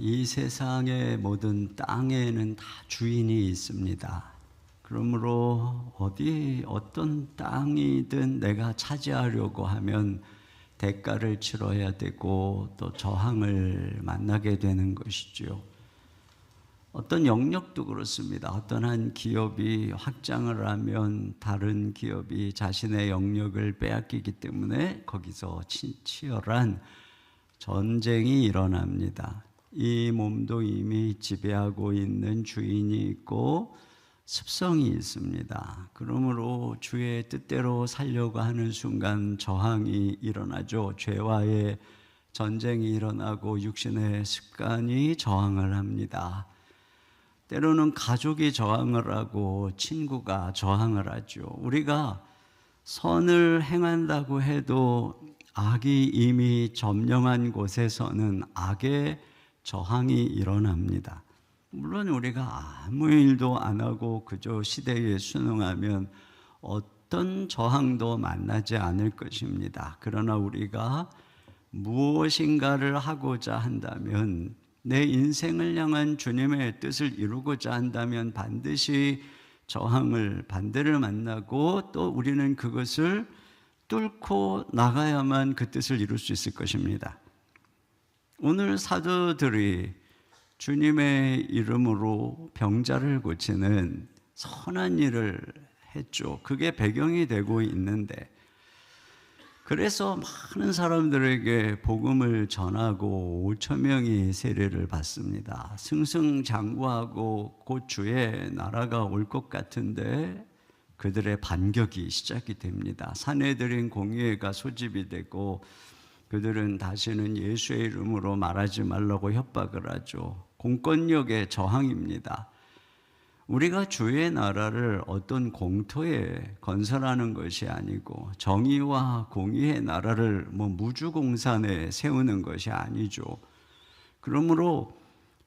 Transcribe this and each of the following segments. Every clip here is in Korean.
이 세상의 모든 땅에는 다 주인이 있습니다. 그러므로 어떤 땅이든 내가 차지하려고 하면 대가를 치러야 되고 또 저항을 만나게 되는 것이죠. 어떤 영역도 그렇습니다. 어떤 한 기업이 확장을 하면 다른 기업이 자신의 영역을 빼앗기기 때문에 거기서 치열한 전쟁이 일어납니다. 이 몸도 이미 지배하고 있는 주인이 있고 습성이 있습니다. 그러므로 주의 뜻대로 살려고 하는 순간 저항이 일어나죠. 죄와의 전쟁이 일어나고 육신의 습관이 저항을 합니다. 때로는 가족이 저항을 하고 친구가 저항을 하죠. 우리가 선을 행한다고 해도 악이 이미 점령한 곳에서는 악의 저항이 일어납니다. 물론 우리가 아무 일도 안 하고 그저 시대에 순응하면 어떤 저항도 만나지 않을 것입니다. 그러나 우리가 무엇인가를 하고자 한다면, 내 인생을 향한 주님의 뜻을 이루고자 한다면 반드시 반대를 만나고 또 우리는 그것을 뚫고 나가야만 그 뜻을 이룰 수 있을 것입니다. 오늘 사도들이 주님의 이름으로 병자를 고치는 선한 일을 했죠. 그게 배경이 되고 있는데, 그래서 많은 사람들에게 복음을 전하고 5천 명이 세례를 받습니다. 승승장구하고 곧 주의 나라가 올 것 같은데 그들의 반격이 시작이 됩니다. 사내들인 공의회가 소집이 되고 그들은 다시는 예수의 이름으로 말하지 말라고 협박을 하죠. 공권력의 저항입니다. 우리가 주의 나라를 어떤 공터에 건설하는 것이 아니고 정의와 공의의 나라를 무주공산에 세우는 것이 아니죠. 그러므로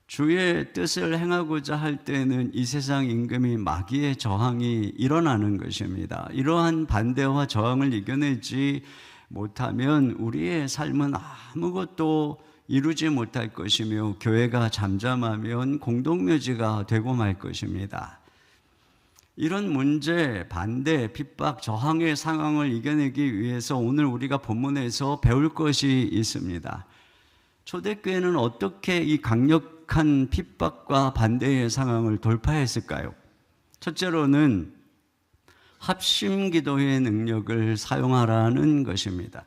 주의 뜻을 행하고자 할 때는 이 세상 임금이 마귀의 저항이 일어나는 것입니다. 이러한 반대와 저항을 이겨내지 못하면 우리의 삶은 아무것도 이루지 못할 것이며 교회가 잠잠하면 공동묘지가 되고 말 것입니다. 이런 문제, 반대, 핍박, 저항의 상황을 이겨내기 위해서 오늘 우리가 본문에서 배울 것이 있습니다. 초대교회는 어떻게 이 강력한 핍박과 반대의 상황을 돌파했을까요? 첫째로는 합심기도의 능력을 사용하라는 것입니다.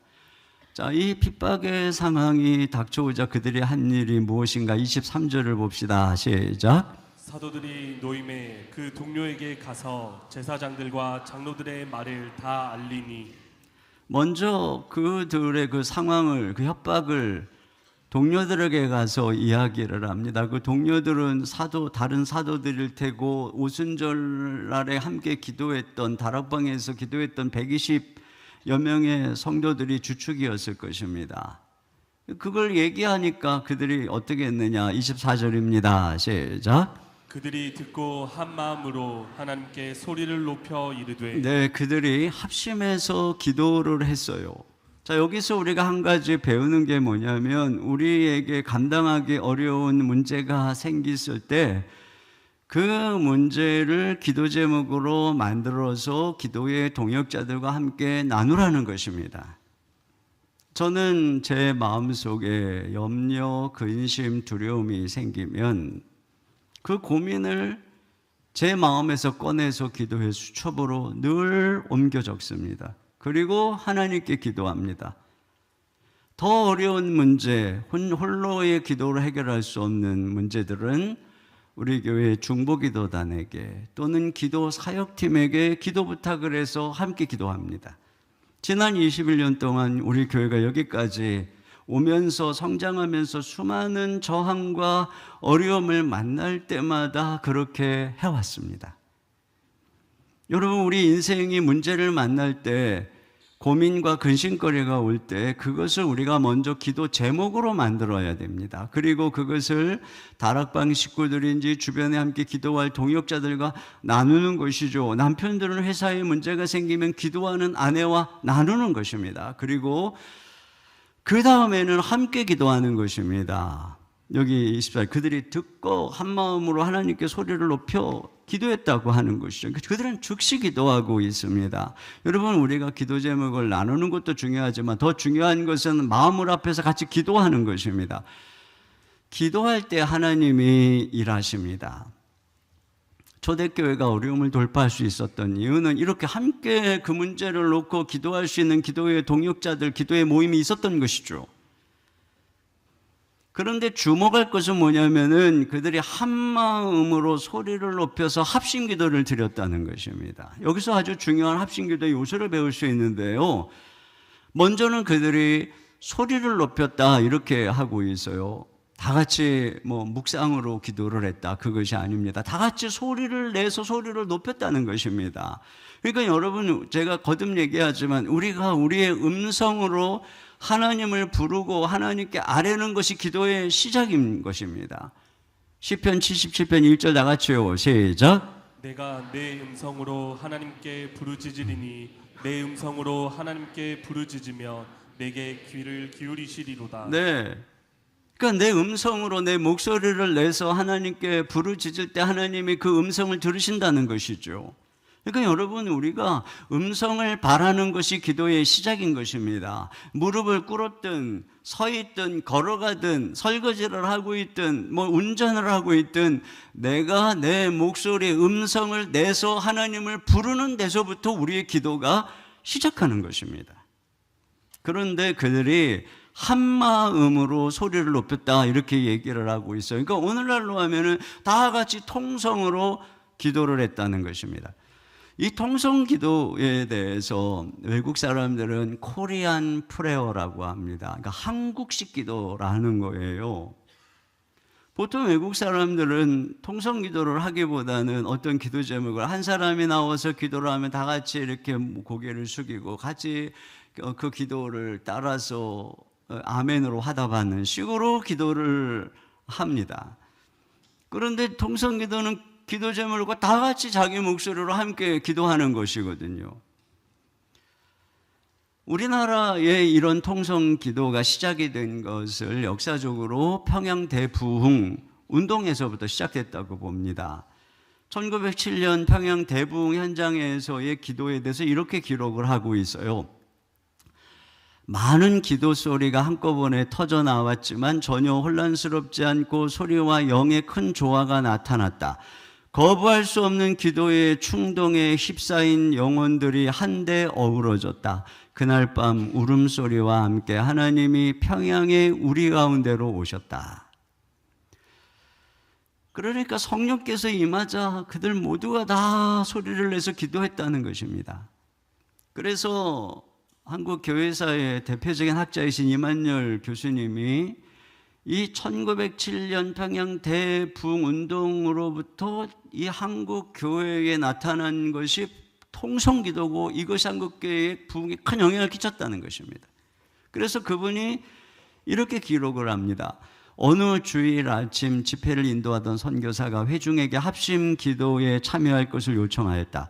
자, 이 핍박의 상황이 닥쳐오자 그들이 한 일이 무엇인가? 23절을 봅시다. 시작. 사도들이 노임에 그 동료에게 가서 제사장들과 장로들의 말을 다 알리니, 먼저 그들의 그 상황을, 그 협박을 동료들에게 가서 이야기를 합니다. 그 동료들은 다른 사도들일 테고 오순절날에 함께 기도했던, 다락방에서 기도했던 120여 명의 성도들이 주축이었을 것입니다. 그걸 얘기하니까 그들이 어떻게 했느냐? 24절입니다. 시작. 그들이 듣고 한 마음으로 하나님께 소리를 높여 이르되, 네, 그들이 합심해서 기도를 했어요. 자, 여기서 우리가 한 가지 배우는 게 뭐냐면, 우리에게 감당하기 어려운 문제가 생겼을 때 그 문제를 기도 제목으로 만들어서 기도의 동역자들과 함께 나누라는 것입니다. 저는 제 마음속에 염려, 근심, 두려움이 생기면 그 고민을 제 마음에서 꺼내서 기도의 수첩으로 늘 옮겨 적습니다. 그리고 하나님께 기도합니다. 더 어려운 문제, 홀로의 기도로 해결할 수 없는 문제들은 우리 교회 중보기도단에게 또는 기도 사역팀에게 기도 부탁을 해서 함께 기도합니다. 지난 21년 동안 우리 교회가 여기까지 오면서 성장하면서 수많은 저항과 어려움을 만날 때마다 그렇게 해왔습니다. 여러분, 우리 인생이 문제를 만날 때, 고민과 근심거리가 올 때 그것을 우리가 먼저 기도 제목으로 만들어야 됩니다. 그리고 그것을 다락방 식구들인지 주변에 함께 기도할 동역자들과 나누는 것이죠. 남편들은 회사에 문제가 생기면 기도하는 아내와 나누는 것입니다. 그리고 그 다음에는 함께 기도하는 것입니다. 여기 24절 그들이 듣고 한 마음으로 하나님께 소리를 높여 기도했다고 하는 것이죠. 그들은 즉시 기도하고 있습니다. 여러분, 우리가 기도 제목을 나누는 것도 중요하지만 더 중요한 것은 마음을 앞에서 같이 기도하는 것입니다. 기도할 때 하나님이 일하십니다. 초대교회가 어려움을 돌파할 수 있었던 이유는 이렇게 함께 그 문제를 놓고 기도할 수 있는 기도의 동역자들, 기도의 모임이 있었던 것이죠. 그런데 주목할 것은 뭐냐면은 그들이 한 마음으로 소리를 높여서 합심 기도를 드렸다는 것입니다. 여기서 아주 중요한 합심 기도의 요소를 배울 수 있는데요. 먼저는 그들이 소리를 높였다 이렇게 하고 있어요. 다 같이 묵상으로 기도를 했다, 그것이 아닙니다. 다 같이 소리를 내서 소리를 높였다는 것입니다. 그러니까 여러분, 제가 거듭 얘기하지만 우리가 우리의 음성으로 하나님을 부르고 하나님께 아뢰는 것이 기도의 시작인 것입니다. 시편 77편 1절 다 같이요. 시작. 내가 내 음성으로 하나님께 부르짖으리니 내 음성으로 하나님께 부르짖으며 내게 귀를 기울이시리로다. 네. 그러니까 내 음성으로 내 목소리를 내서 하나님께 부르짖을 때 하나님이 그 음성을 들으신다는 것이죠. 그러니까 여러분, 우리가 음성을 바라는 것이 기도의 시작인 것입니다. 무릎을 꿇었든 서 있든 걸어가든 설거지를 하고 있든 운전을 하고 있든 내가 내 목소리의 음성을 내서 하나님을 부르는 데서부터 우리의 기도가 시작하는 것입니다. 그런데 그들이 한 마음으로 소리를 높였다 이렇게 얘기를 하고 있어요. 그러니까 오늘날로 하면은 다 같이 통성으로 기도를 했다는 것입니다. 이 통성 기도에 대해서 외국 사람들은 코리안 프레어라고 합니다. 그러니까 한국식 기도라는 거예요. 보통 외국 사람들은 통성 기도를 하기보다는 어떤 기도 제목을 한 사람이 나와서 기도를 하면 다 같이 이렇게 고개를 숙이고 같이 그 기도를 따라서 아멘으로 화답하는 식으로 기도를 합니다. 그런데 통성 기도는 기도 제목과 다 같이 자기 목소리로 함께 기도하는 것이거든요. 우리나라의 이런 통성 기도가 시작이 된 것을 역사적으로 평양 대부흥 운동에서부터 시작됐다고 봅니다. 1907년 평양 대부흥 현장에서의 기도에 대해서 이렇게 기록을 하고 있어요. 많은 기도 소리가 한꺼번에 터져 나왔지만 전혀 혼란스럽지 않고 소리와 영의 큰 조화가 나타났다. 거부할 수 없는 기도의 충동에 휩싸인 영혼들이 한데 어우러졌다. 그날 밤 울음소리와 함께 하나님이 평양의 우리 가운데로 오셨다. 그러니까 성령께서 임하자 그들 모두가 다 소리를 내서 기도했다는 것입니다. 그래서 한국 교회사의 대표적인 학자이신 이만열 교수님이 이 1907년 평양 대부흥 운동으로부터 이 한국 교회에 나타난 것이 통성기도고 이것이 한국 교회의 부흥에 큰 영향을 끼쳤다는 것입니다. 그래서 그분이 이렇게 기록을 합니다. 어느 주일 아침 집회를 인도하던 선교사가 회중에게 합심 기도에 참여할 것을 요청하였다.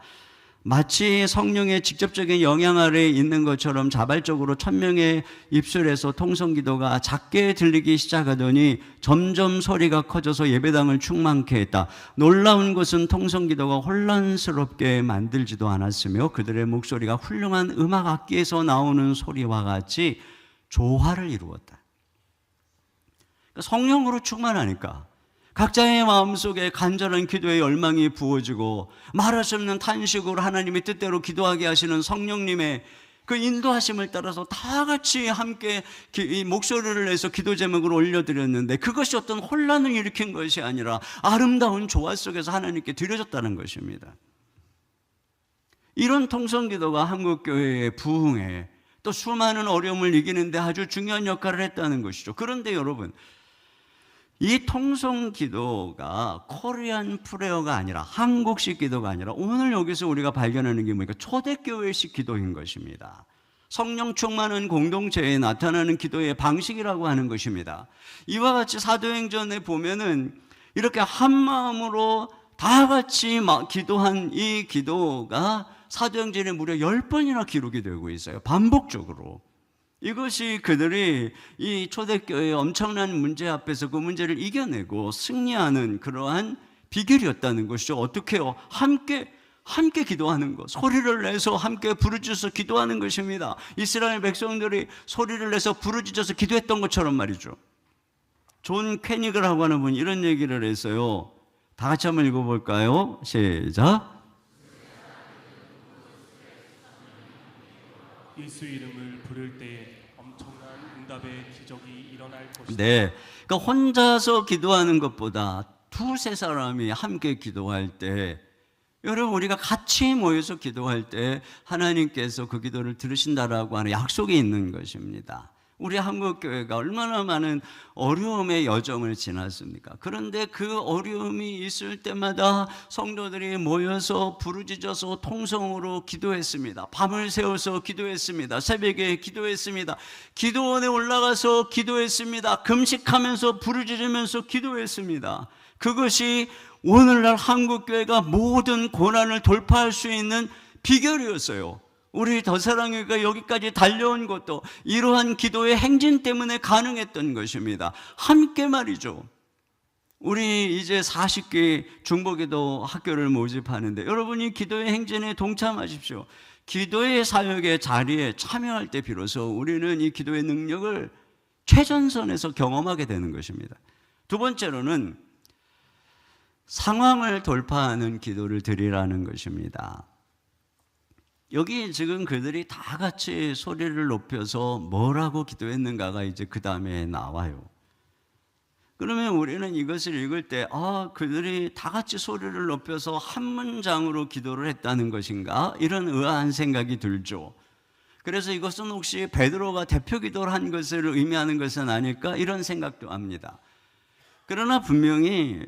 마치 성령의 직접적인 영향 아래에 있는 것처럼 자발적으로 1000명의 입술에서 통성기도가 작게 들리기 시작하더니 점점 소리가 커져서 예배당을 충만케 했다. 놀라운 것은 통성기도가 혼란스럽게 만들지도 않았으며 그들의 목소리가 훌륭한 음악 악기에서 나오는 소리와 같이 조화를 이루었다. 성령으로 충만하니까 각자의 마음속에 간절한 기도의 열망이 부어지고 말할 수 없는 탄식으로 하나님의 뜻대로 기도하게 하시는 성령님의 그 인도하심을 따라서 다 같이 함께 이 목소리를 내서 기도 제목을 올려드렸는데 그것이 어떤 혼란을 일으킨 것이 아니라 아름다운 조화 속에서 하나님께 드려졌다는 것입니다. 이런 통성기도가 한국교회의 부흥에 또 수많은 어려움을 이기는데 아주 중요한 역할을 했다는 것이죠. 그런데 여러분, 이 통성 기도가 코리안 프레어가 아니라 한국식 기도가 아니라 오늘 여기서 우리가 발견하는 게 뭐니까 초대교회식 기도인 것입니다. 성령 충만한 공동체에 나타나는 기도의 방식이라고 하는 것입니다. 이와 같이 사도행전에 보면은 이렇게 한 마음으로 다 같이 기도한 이 기도가 사도행전에 무려 10번이나 기록이 되고 있어요. 반복적으로. 이것이 그들이 이 초대교회의 엄청난 문제 앞에서 그 문제를 이겨내고 승리하는 그러한 비결이었다는 것이죠. 어떻게 해요? 함께 기도하는 것, 소리를 내서 함께 부르짖어서 기도하는 것입니다. 이스라엘 백성들이 소리를 내서 부르짖어서 기도했던 것처럼 말이죠. 존 캐니그라고 하는 분이 이런 얘기를 했어요. 다 같이 한번 읽어볼까요? 시작. 예수 이름을 부를 때 엄청난 응답의 기적이 일어날 것이다. 네, 그러니까 혼자서 기도하는 것보다 두세 사람이 함께 기도할 때, 여러분 우리가 같이 모여서 기도할 때 하나님께서 그 기도를 들으신다라고 하는 약속이 있는 것입니다. 우리 한국교회가 얼마나 많은 어려움의 여정을 지났습니까? 그런데 그 어려움이 있을 때마다 성도들이 모여서 부르짖어서 통성으로 기도했습니다. 밤을 새워서 기도했습니다. 새벽에 기도했습니다. 기도원에 올라가서 기도했습니다. 금식하면서 부르짖으면서 기도했습니다. 그것이 오늘날 한국교회가 모든 고난을 돌파할 수 있는 비결이었어요. 우리 더사랑교회가 여기까지 달려온 것도 이러한 기도의 행진 때문에 가능했던 것입니다. 함께 말이죠. 우리 이제 40개 중보기도 학교를 모집하는데 여러분이 기도의 행진에 동참하십시오. 기도의 사역의 자리에 참여할 때 비로소 우리는 이 기도의 능력을 최전선에서 경험하게 되는 것입니다. 두 번째로는 상황을 돌파하는 기도를 드리라는 것입니다. 여기 지금 그들이 다 같이 소리를 높여서 뭐라고 기도했는가가 이제 그 다음에 나와요. 그러면 우리는 이것을 읽을 때 그들이 다 같이 소리를 높여서 한 문장으로 기도를 했다는 것인가? 이런 의아한 생각이 들죠. 그래서 이것은 혹시 베드로가 대표 기도를 한 것을 의미하는 것은 아닐까? 이런 생각도 합니다. 그러나 분명히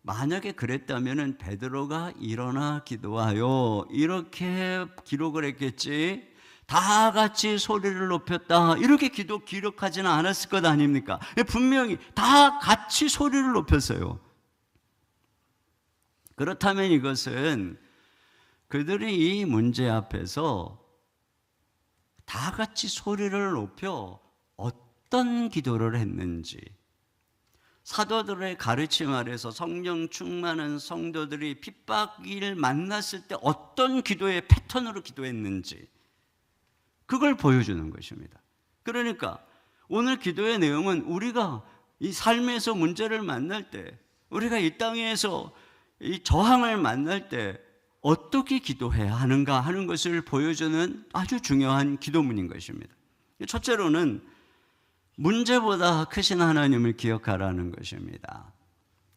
만약에 그랬다면 베드로가 일어나 기도하여 이렇게 기록을 했겠지, 다 같이 소리를 높였다 이렇게 기록하지는 않았을 것 아닙니까? 분명히 다 같이 소리를 높였어요. 그렇다면 이것은 그들이 이 문제 앞에서 다 같이 소리를 높여 어떤 기도를 했는지, 사도들의 가르침 아래서 성령 충만한 성도들이 핍박을 만났을 때 어떤 기도의 패턴으로 기도했는지 그걸 보여주는 것입니다. 그러니까 오늘 기도의 내용은 우리가 이 삶에서 문제를 만날 때, 우리가 이 땅에서 이 저항을 만날 때 어떻게 기도해야 하는가 하는 것을 보여주는 아주 중요한 기도문인 것입니다. 첫째로는 문제보다 크신 하나님을 기억하라는 것입니다.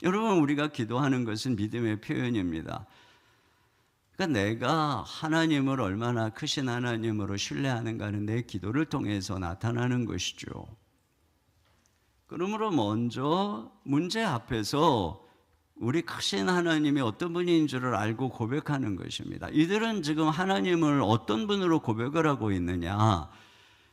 여러분, 우리가 기도하는 것은 믿음의 표현입니다. 그러니까 내가 하나님을 얼마나 크신 하나님으로 신뢰하는가는 내 기도를 통해서 나타나는 것이죠. 그러므로 먼저 문제 앞에서 우리 크신 하나님이 어떤 분인 줄을 알고 고백하는 것입니다. 이들은 지금 하나님을 어떤 분으로 고백을 하고 있느냐?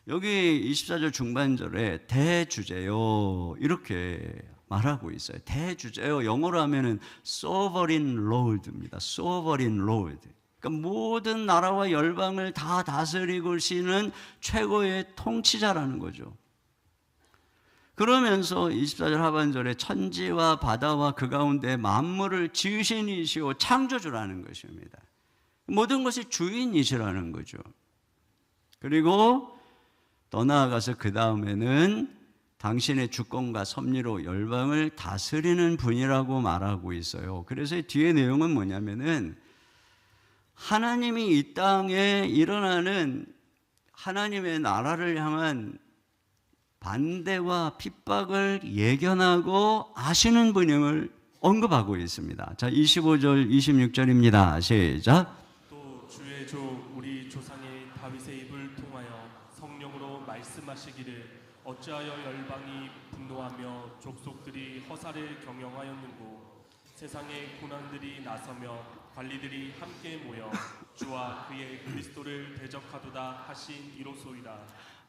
여기 24절 중반절에 대주제요 이렇게 말하고 있어요. 대주제요, 영어로 하면은 Sovereign Lord입니다. Sovereign Lord. 그러니까 모든 나라와 열방을 다 다스리고 계시는 최고의 통치자라는 거죠. 그러면서 24절 하반절에 천지와 바다와 그 가운데 만물을 지으신 이시오 창조주라는 것입니다. 모든 것이 주인이시라는 거죠. 그리고 더 나아가서 그 다음에는 당신의 주권과 섭리로 열방을 다스리는 분이라고 말하고 있어요. 그래서 뒤에 내용은 뭐냐면은 하나님이 이 땅에 일어나는 하나님의 나라를 향한 반대와 핍박을 예견하고 아시는 분임을 언급하고 있습니다. 자, 25절, 26절입니다. 시작. 또 주의 종 우리 조상의 다윗의 입을 통하여 성령으로 말씀하시기를 어찌하여 열방이 분노하며 족속들이 허사를 경영하였는고 세상의 고난들이 나서며 관리들이 함께 모여 주와 그의 그리스도를 대적하도다 하신 이로소이다.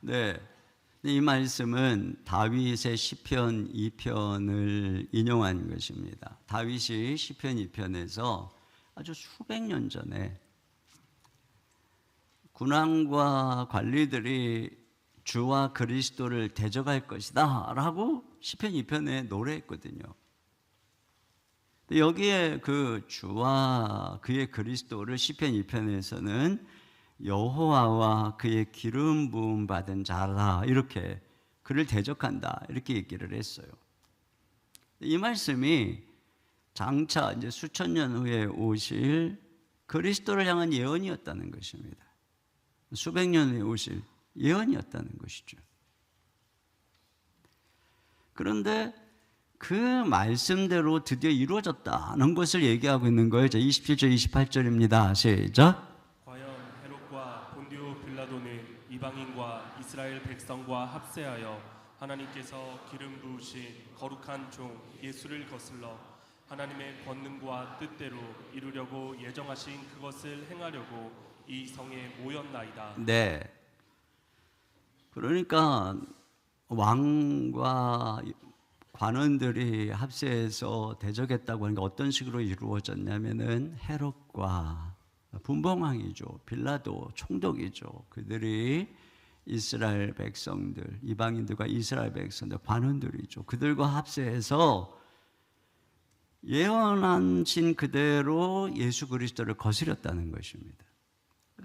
네, 이 말씀은 다윗의 시편 2편을 인용한 것입니다. 다윗이 시편 2편에서 아주 수백 년 전에 군왕과 관리들이 주와 그리스도를 대적할 것이다 라고 시편 2편에 노래했거든요. 여기에 그 주와 그의 그리스도를 시편 2편에서는 여호와와 그의 기름 부음 받은 자라 이렇게 그를 대적한다 이렇게 얘기를 했어요. 이 말씀이 장차 이제 수천 년 후에 오실 그리스도를 향한 예언이었다는 것입니다. 수백 년 후에 오실 예언이었다는 것이죠. 그런데 그 말씀대로 드디어 이루어졌다는 것을 얘기하고 있는 거예요. 27절, 28절입니다. 시작. 과연 헤롯과 본디오 빌라도는 이방인과 이스라엘 백성과 합세하여 하나님께서 기름 부으신 거룩한 종 예수를 거슬러 하나님의 권능과 뜻대로 이루려고 예정하신 그것을 행하려고 이 성에 모였나이다. 네. 그러니까 왕과 관원들이 합세해서 대적했다고 하는 게 어떤 식으로 이루어졌냐면은 헤롯과 분봉왕이죠. 빌라도 총독이죠. 그들이 이스라엘 백성들, 이방인들과 이스라엘 백성들, 관원들이죠. 그들과 합세해서 예언하신 그대로 예수 그리스도를 거스렸다는 것입니다.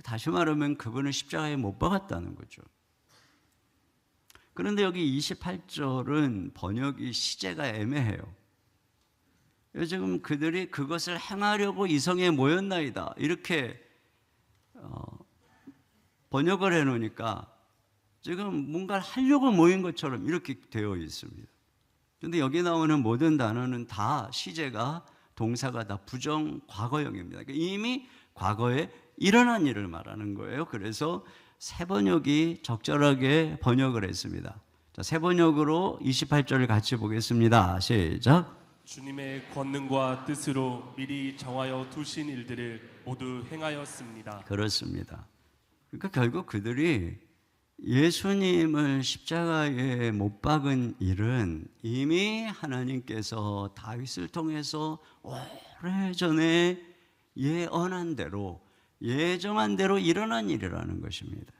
다시 말하면 그분을 십자가에 못 박았다는 거죠. 그런데 여기 28절은 번역이 시제가 애매해요. 지금 그들이 그것을 행하려고 이성에 모였나이다 이렇게 번역을 해놓으니까 지금 뭔가를 하려고 모인 것처럼 이렇게 되어 있습니다. 그런데 여기 나오는 모든 단어는 다 시제가 동사가 다 부정 과거형입니다. 그러니까 이미 과거에 일어난 일을 말하는 거예요. 그래서 새 번역이 적절하게 번역을 했습니다. 자, 새 번역으로 28절을 같이 보겠습니다. 시작. 주님의 권능과 뜻으로 미리 정하여 두신 일들을 모두 행하였습니다. 그렇습니다. 그러니까 결국 그들이 예수님을 십자가에 못 박은 일은 이미 하나님께서 다윗을 통해서 오래전에 예언한 대로 예정한 대로 일어난 일이라는 것입니다.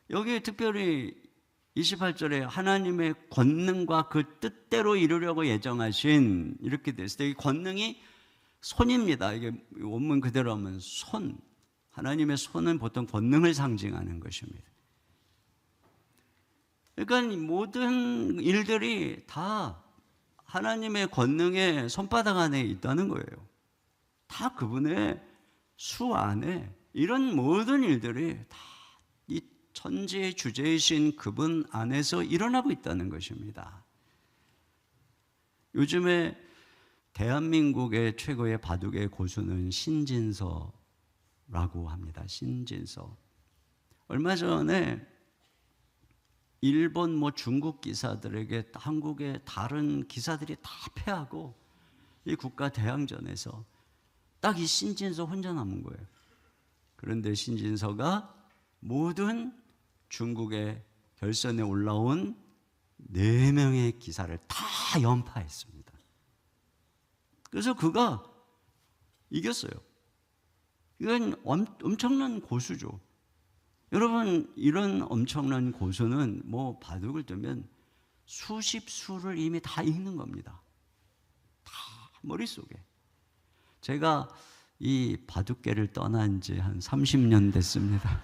여기 특별히 28절에 하나님의 권능과 그 뜻대로 이루려고 예정하신 이렇게 됐을 때 이 권능이 손입니다. 이게 원문 그대로 하면 손. 하나님의 손은 보통 권능을 상징하는 것입니다. 그러니까 모든 일들이 다 하나님의 권능의 손바닥 안에 있다는 거예요. 다 그분의 수 안에 이런 모든 일들이 다 이 천지의 주제이신 그분 안에서 일어나고 있다는 것입니다. 요즘에 대한민국의 최고의 바둑의 고수는 신진서라고 합니다. 신진서. 얼마 전에 일본 중국 기사들에게 한국의 다른 기사들이 다 패하고 이 국가 대항전에서 딱 이 신진서 혼자 남은 거예요. 그런데 신진서가 모든 중국의 결선에 올라온 4명의 기사를 다 연파했습니다. 그래서 그가 이겼어요. 이건 엄청난 고수죠. 여러분, 이런 엄청난 고수는 바둑을 두면 수십 수를 이미 다 읽는 겁니다. 다 머릿속에. 제가 이 바둑계를 떠난 지 한 30년 됐습니다.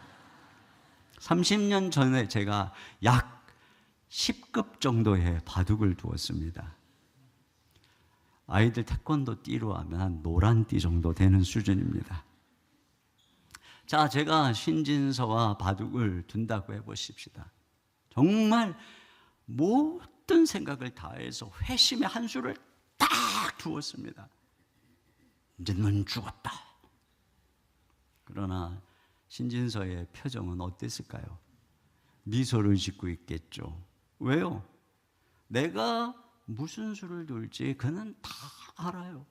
30년 전에 제가 약 10급 정도의 바둑을 두었습니다. 아이들 태권도 띠로 하면 한 노란 띠 정도 되는 수준입니다. 자, 제가 신진서와 바둑을 둔다고 해보십시다. 정말 모든 생각을 다해서 회심의 한 수를 딱 두었습니다. 이제 넌 죽었다. 그러나 신진서의 표정은 어땠을까요? 미소를 짓고 있겠죠. 왜요? 내가 무슨 수를 둘지 그는 다 알아요.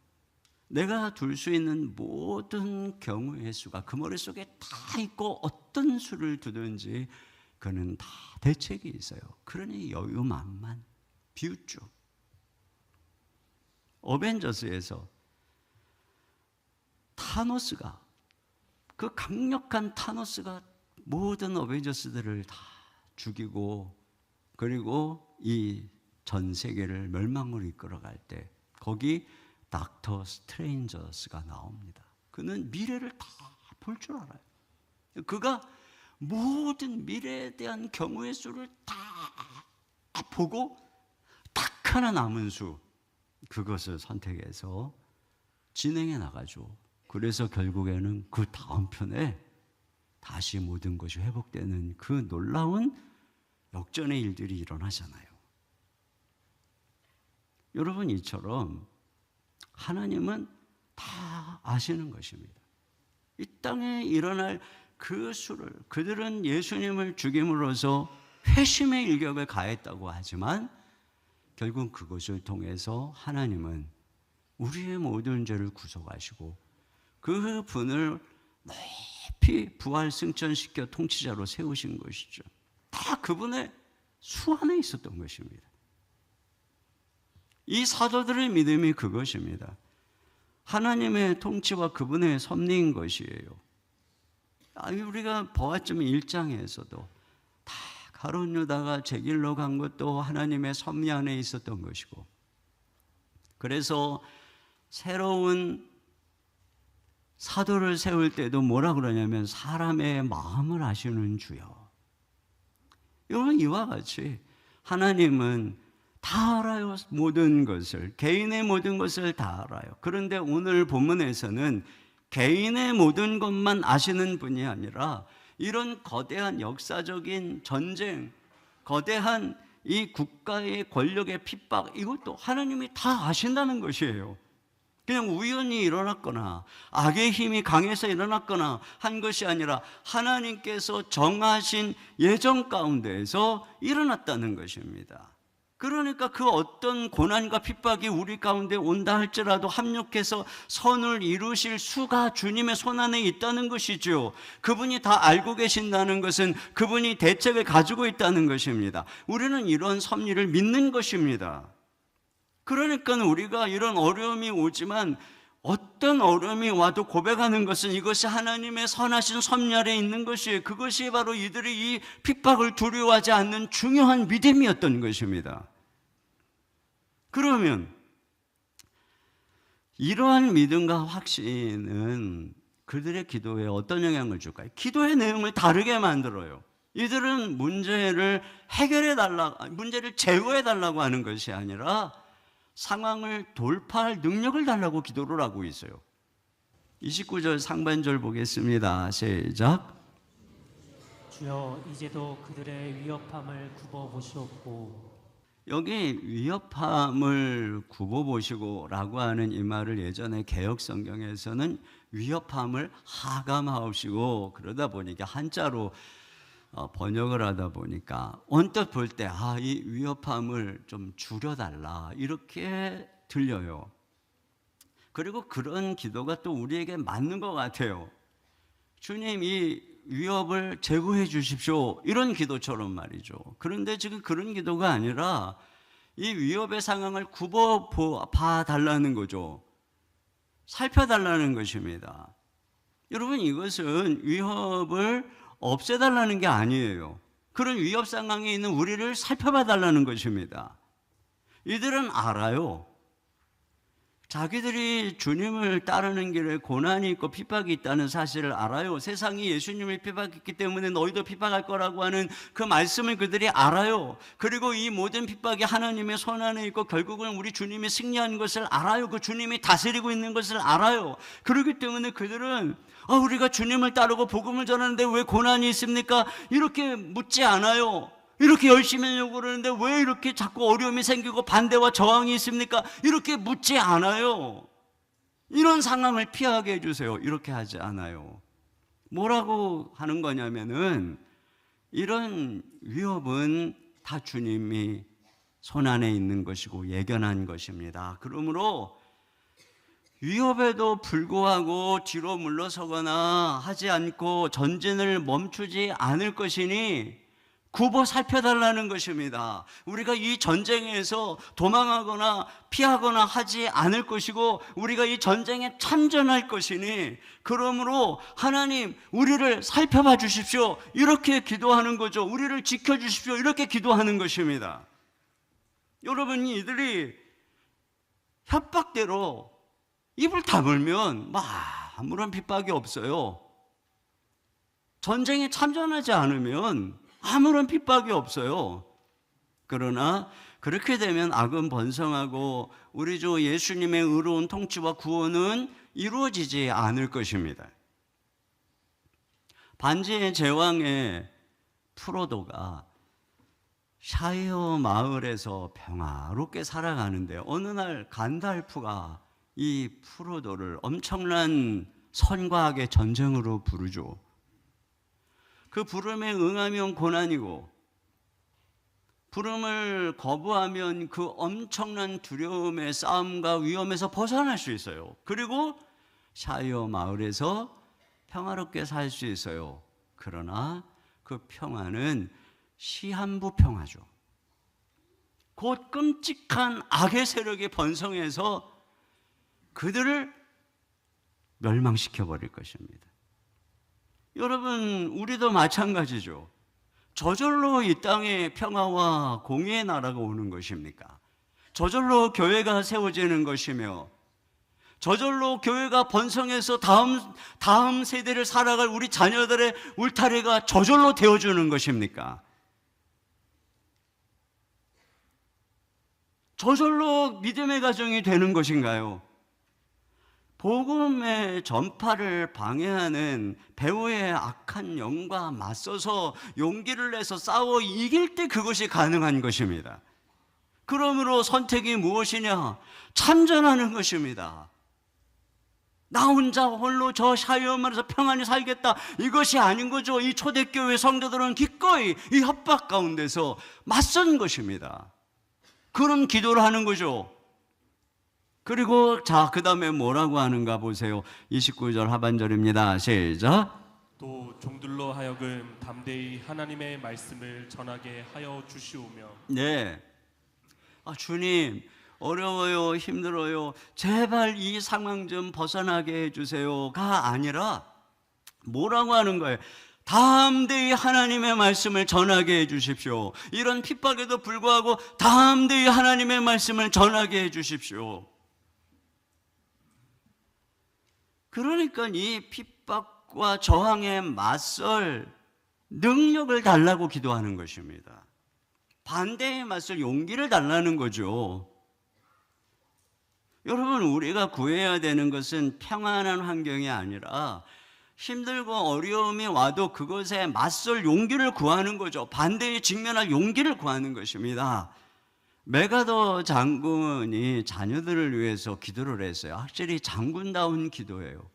내가 둘 수 있는 모든 경우의 수가 그 머릿속에 다 있고 어떤 수를 두든지 그는 다 대책이 있어요. 그러니 여유만만 비웃죠. 어벤져스에서 타노스가 그 강력한 타노스가 모든 어벤져스들을 다 죽이고 그리고 이 전 세계를 멸망으로 이끌어갈 때 거기 닥터 스트레인저스가 나옵니다. 그는 미래를 다 볼 줄 알아요. 그가 모든 미래에 대한 경우의 수를 다 보고 딱 하나 남은 수, 그것을 선택해서 진행해 나가죠. 그래서 결국에는 그 다음 편에 다시 모든 것이 회복되는 그 놀라운 역전의 일들이 일어나잖아요. 여러분, 이처럼 하나님은 다 아시는 것입니다. 이 땅에 일어날 그 수를, 그들은 예수님을 죽임으로써 회심의 일격을 가했다고 하지만 결국 그것을 통해서 하나님은 우리의 모든 죄를 구속하시고 그 분을 높이 부활 승천시켜 통치자로 세우신 것이죠. 다 그분의 수 안에 있었던 것입니다. 이 사도들의 믿음이 그것입니다. 하나님의 통치와 그분의 섭리인 것이에요. 우리가 보았지만 1장에서도 다 가룟 유다가 제 길로 간 것도 하나님의 섭리 안에 있었던 것이고, 그래서 새로운 사도를 세울 때도 뭐라 그러냐면 사람의 마음을 아시는 주여. 여러분, 이와 같이 하나님은 다 알아요. 모든 것을, 개인의 모든 것을 다 알아요. 그런데 오늘 본문에서는 개인의 모든 것만 아시는 분이 아니라 이런 거대한 역사적인 전쟁, 거대한 이 국가의 권력의 핍박, 이것도 하나님이 다 아신다는 것이에요. 그냥 우연히 일어났거나 악의 힘이 강해서 일어났거나 한 것이 아니라 하나님께서 정하신 예정 가운데에서 일어났다는 것입니다. 그러니까 그 어떤 고난과 핍박이 우리 가운데 온다 할지라도 합력해서 선을 이루실 수가 주님의 손 안에 있다는 것이죠. 그분이 다 알고 계신다는 것은 그분이 대책을 가지고 있다는 것입니다. 우리는 이런 섭리를 믿는 것입니다. 그러니까 우리가 이런 어려움이 오지만 어떤 어려움이 와도 고백하는 것은 이것이 하나님의 선하신 섭리 아래 있는 것이에요. 그것이 바로 이들이 이 핍박을 두려워하지 않는 중요한 믿음이었던 것입니다. 그러면 이러한 믿음과 확신은 그들의 기도에 어떤 영향을 줄까요? 기도의 내용을 다르게 만들어요. 이들은 문제를 문제를 제거해달라고 하는 것이 아니라 상황을 돌파할 능력을 달라고 기도를 하고 있어요. 29절 상반절 보겠습니다. 시작. 주여, 이제도 그들의 위협함을 굽어보시옵고. 여기 위협함을 굽어보시고라고 하는 이 말을 예전에 개역 성경에서는 위협함을 하감하옵시고, 그러다 보니까 한자로 번역을 하다 보니까 언뜻 볼 때 이 위협함을 좀 줄여달라 이렇게 들려요. 그리고 그런 기도가 또 우리에게 맞는 것 같아요. 주님, 이 위협을 제거해 주십시오, 이런 기도처럼 말이죠. 그런데 지금 그런 기도가 아니라 이 위협의 상황을 굽어봐 달라는 거죠. 살펴달라는 것입니다. 여러분, 이것은 위협을 없애달라는 게 아니에요. 그런 위협 상황에 있는 우리를 살펴봐 달라는 것입니다. 이들은 알아요. 자기들이 주님을 따르는 길에 고난이 있고 핍박이 있다는 사실을 알아요. 세상이 예수님을 핍박했기 때문에 너희도 핍박할 거라고 하는 그 말씀을 그들이 알아요. 그리고 이 모든 핍박이 하나님의 손 안에 있고 결국은 우리 주님이 승리한 것을 알아요. 그 주님이 다스리고 있는 것을 알아요. 그렇기 때문에 그들은 우리가 주님을 따르고 복음을 전하는데 왜 고난이 있습니까? 이렇게 묻지 않아요. 이렇게 열심히 하려고 그러는데 왜 이렇게 자꾸 어려움이 생기고 반대와 저항이 있습니까? 이렇게 묻지 않아요. 이런 상황을 피하게 해주세요. 이렇게 하지 않아요. 뭐라고 하는 거냐면은 이런 위협은 다 주님이 손 안에 있는 것이고 예견한 것입니다. 그러므로 위협에도 불구하고 뒤로 물러서거나 하지 않고 전진을 멈추지 않을 것이니 굽어 살펴달라는 것입니다. 우리가 이 전쟁에서 도망하거나 피하거나 하지 않을 것이고 우리가 이 전쟁에 참전할 것이니 그러므로 하나님 우리를 살펴봐 주십시오. 이렇게 기도하는 거죠. 우리를 지켜주십시오. 이렇게 기도하는 것입니다. 여러분, 이들이 협박대로 입을 다물면 아무런 핍박이 없어요. 전쟁에 참전하지 않으면 아무런 핍박이 없어요. 그러나 그렇게 되면 악은 번성하고 우리 주 예수님의 의로운 통치와 구원은 이루어지지 않을 것입니다. 반지의 제왕의 프로도가 샤이어 마을에서 평화롭게 살아가는데 어느 날 간달프가 이 프로도를 엄청난 선과 악의 전쟁으로 부르죠. 그 부름에 응하면 고난이고 부름을 거부하면 그 엄청난 두려움의 싸움과 위험에서 벗어날 수 있어요. 그리고 샤이어 마을에서 평화롭게 살 수 있어요. 그러나 그 평화는 시한부 평화죠. 곧 끔찍한 악의 세력이 번성해서 그들을 멸망시켜 버릴 것입니다. 여러분, 우리도 마찬가지죠. 저절로 이 땅에 평화와 공의의 나라가 오는 것입니까? 저절로 교회가 세워지는 것이며 저절로 교회가 번성해서 다음 세대를 살아갈 우리 자녀들의 울타리가 저절로 되어주는 것입니까? 저절로 믿음의 가정이 되는 것인가요? 복음의 전파를 방해하는 배후의 악한 영과 맞서서 용기를 내서 싸워 이길 때 그것이 가능한 것입니다. 그러므로 선택이 무엇이냐? 참전하는 것입니다. 나 혼자 홀로 저 샤이어만에서 평안히 살겠다, 이것이 아닌 거죠. 이 초대교회 성도들은 기꺼이 이 협박 가운데서 맞선 것입니다. 그런 기도를 하는 거죠. 그리고 그 다음에 뭐라고 하는가 보세요. 29절 하반절입니다. 시작. 또 종들로 하여금 담대히 하나님의 말씀을 전하게 하여 주시오며. 네. 주님, 어려워요, 힘들어요, 제발 이 상황 좀 벗어나게 해주세요가 아니라 뭐라고 하는 거예요? 담대히 하나님의 말씀을 전하게 해주십시오. 이런 핍박에도 불구하고 담대히 하나님의 말씀을 전하게 해주십시오. 그러니까 이 핍박과 저항에 맞설 능력을 달라고 기도하는 것입니다. 반대에 맞설 용기를 달라는 거죠. 여러분, 우리가 구해야 되는 것은 평안한 환경이 아니라 힘들고 어려움이 와도 그것에 맞설 용기를 구하는 거죠. 반대에 직면할 용기를 구하는 것입니다. 메가더 장군이 자녀들을 위해서 기도를 했어요. 확실히 장군다운 기도예요.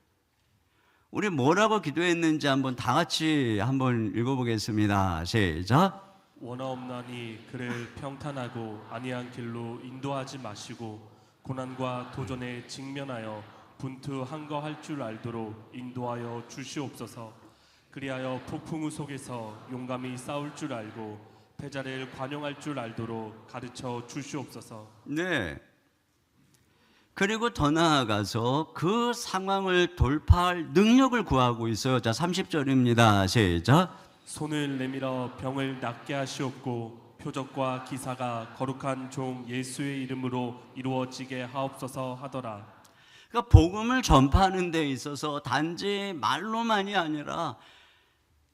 우리 뭐라고 기도했는지 한번 다 같이 한번 읽어보겠습니다. 시작. 원하옵나니 그를 평탄하고 안이한 길로 인도하지 마시고 고난과 도전에 직면하여 분투한거할 줄 알도록 인도하여 주시옵소서. 그리하여 폭풍우 속에서 용감히 싸울 줄 알고 패자를 관용할 줄 알도록 가르쳐 주시옵소서. 네. 그리고 더 나아가서 그 상황을 돌파할 능력을 구하고 있어요. 자, 30절입니다. 시작. 손을 내밀어 병을 낫게 하시옵고 표적과 기사가 거룩한 종 예수의 이름으로 이루어지게 하옵소서 하더라. 그러니까 복음을 전파하는 데 있어서 단지 말로만이 아니라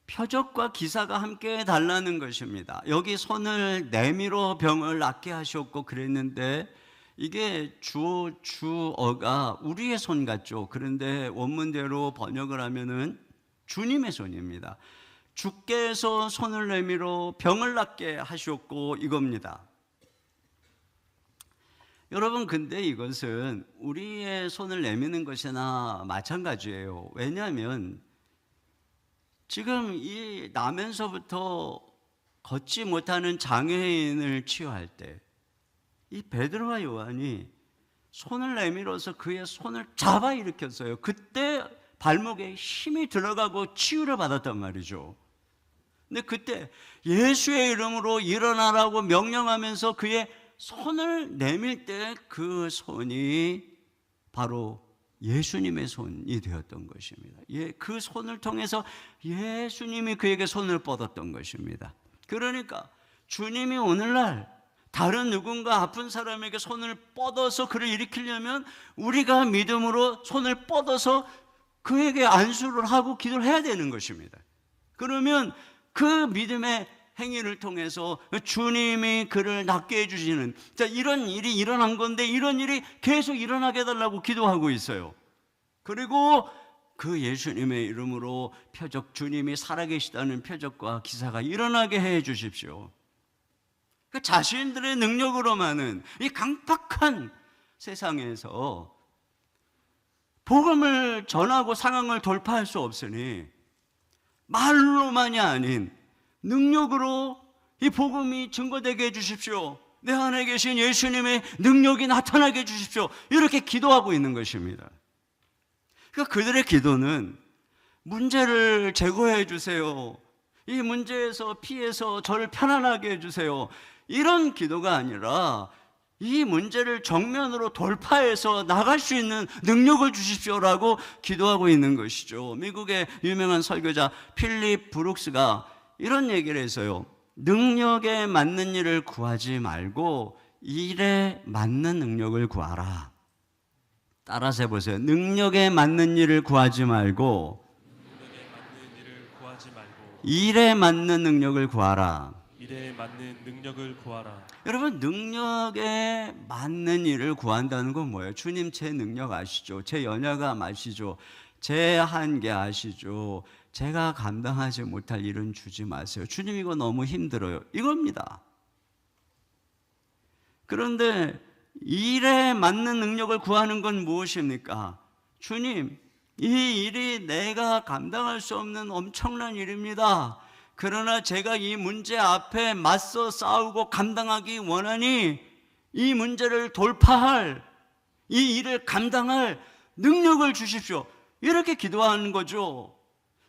표적과 기사가 함께 달라는 것입니다. 여기 손을 내밀어 병을 낫게 하셨고 그랬는데 이게 주어가 우리의 손 같죠. 그런데 원문대로 번역을 하면은 주님의 손입니다. 주께서 손을 내밀어 병을 낫게 하셨고 이겁니다. 여러분, 근데 이것은 우리의 손을 내미는 것이나 마찬가지예요. 왜냐하면 지금 이 나면서부터 걷지 못하는 장애인을 치유할 때 이 베드로와 요한이 손을 내밀어서 그의 손을 잡아 일으켰어요. 그때 발목에 힘이 들어가고 치유를 받았단 말이죠. 근데 그때 예수의 이름으로 일어나라고 명령하면서 그의 손을 내밀 때 그 손이 바로 예수님의 손이 되었던 것입니다. 그 손을 통해서 예수님이 그에게 손을 뻗었던 것입니다. 그러니까 주님이 오늘날 다른 누군가 아픈 사람에게 손을 뻗어서 그를 일으키려면 우리가 믿음으로 손을 뻗어서 그에게 안수를 하고 기도를 해야 되는 것입니다. 그러면 그 믿음의 행위를 통해서 주님이 그를 낫게 해주시는, 자, 이런 일이 일어난 건데 이런 일이 계속 일어나게 해달라고 기도하고 있어요. 그리고 그 예수님의 이름으로 표적, 주님이 살아계시다는 표적과 기사가 일어나게 해 주십시오. 그 자신들의 능력으로만은 이 강팍한 세상에서 복음을 전하고 상황을 돌파할 수 없으니 말로만이 아닌 능력으로 이 복음이 증거되게 해주십시오. 내 안에 계신 예수님의 능력이 나타나게 해주십시오. 이렇게 기도하고 있는 것입니다. 그러니까 그들의 기도는 문제를 제거해 주세요. 이 문제에서 피해서 저를 편안하게 해주세요. 이런 기도가 아니라 이 문제를 정면으로 돌파해서 나갈 수 있는 능력을 주십시오라고 기도하고 있는 것이죠. 미국의 유명한 설교자 필립 브룩스가 이런 얘기를 했어요. 능력에 맞는 일을 구하지 말고 일에 맞는 능력을 구하라. 따라서 해보세요. 능력에 맞는 일을 구하지 말고 일에 맞는 능력을 구하라. 일에 맞는 능력을 구하라. 여러분, 능력에 맞는 일을 구한다는 건 뭐예요? 주님, 제 능력 아시죠? 제 연약함 아시죠? 제 한계 아시죠? 제가 감당하지 못할 일은 주지 마세요. 주님, 이거 너무 힘들어요. 이겁니다. 그런데 일에 맞는 능력을 구하는 건 무엇입니까? 주님, 이 일이 내가 감당할 수 없는 엄청난 일입니다. 그러나 제가 이 문제 앞에 맞서 싸우고 감당하기 원하니 이 문제를 돌파할, 이 일을 감당할 능력을 주십시오. 이렇게 기도하는 거죠.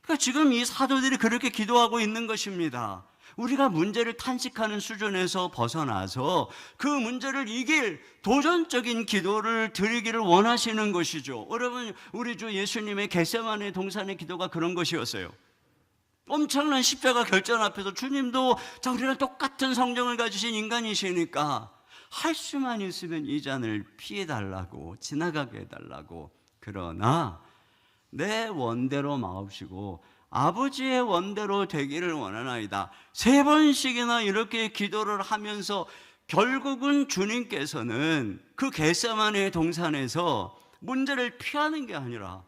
그러니까 지금 이 사도들이 그렇게 기도하고 있는 것입니다. 우리가 문제를 탄식하는 수준에서 벗어나서 그 문제를 이길 도전적인 기도를 드리기를 원하시는 것이죠. 여러분, 우리 주 예수님의 겟세마네 동산의 기도가 그런 것이었어요. 엄청난 십자가 결전 앞에서 주님도 자, 우리랑 똑같은 성정을 가지신 인간이시니까 할 수만 있으면 이 잔을 피해달라고, 지나가게 해달라고. 그러나 내 원대로 마옵시고 아버지의 원대로 되기를 원하나이다. 3번씩이나 이렇게 기도를 하면서 결국은 주님께서는 그 겟세마네 동산에서 문제를 피하는 게 아니라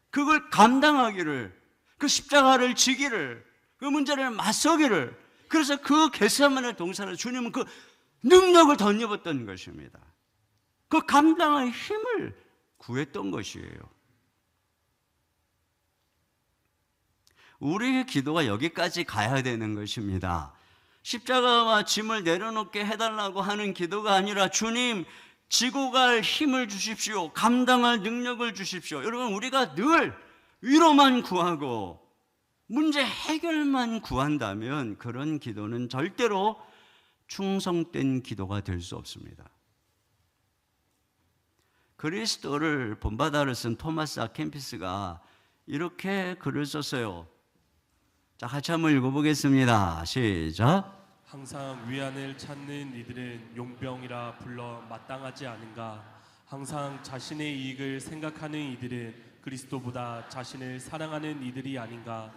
그걸 감당하기를, 그 십자가를 지기를, 그 문제를 맞서기를, 그래서 그 겟세마네 동산에 주님은 그 능력을 덧입었던 것입니다. 그 감당할 힘을 구했던 것이에요. 우리의 기도가 여기까지 가야 되는 것입니다. 십자가와 짐을 내려놓게 해달라고 하는 기도가 아니라 주님, 지고 갈 힘을 주십시오. 감당할 능력을 주십시오. 여러분, 우리가 늘 위로만 구하고 문제 해결만 구한다면 그런 기도는 절대로 충성된 기도가 될 수 없습니다. 그리스도를 본받아를 쓴 토마스 아켄피스가 이렇게 글을 썼어요. 자, 같이 한번 읽어보겠습니다. 시작. 항상 위안을 찾는 이들은 용병이라 불러 마땅하지 않은가. 항상 자신의 이익을 생각하는 이들은 그리스도보다 자신을 사랑하는 이들이 아닌가.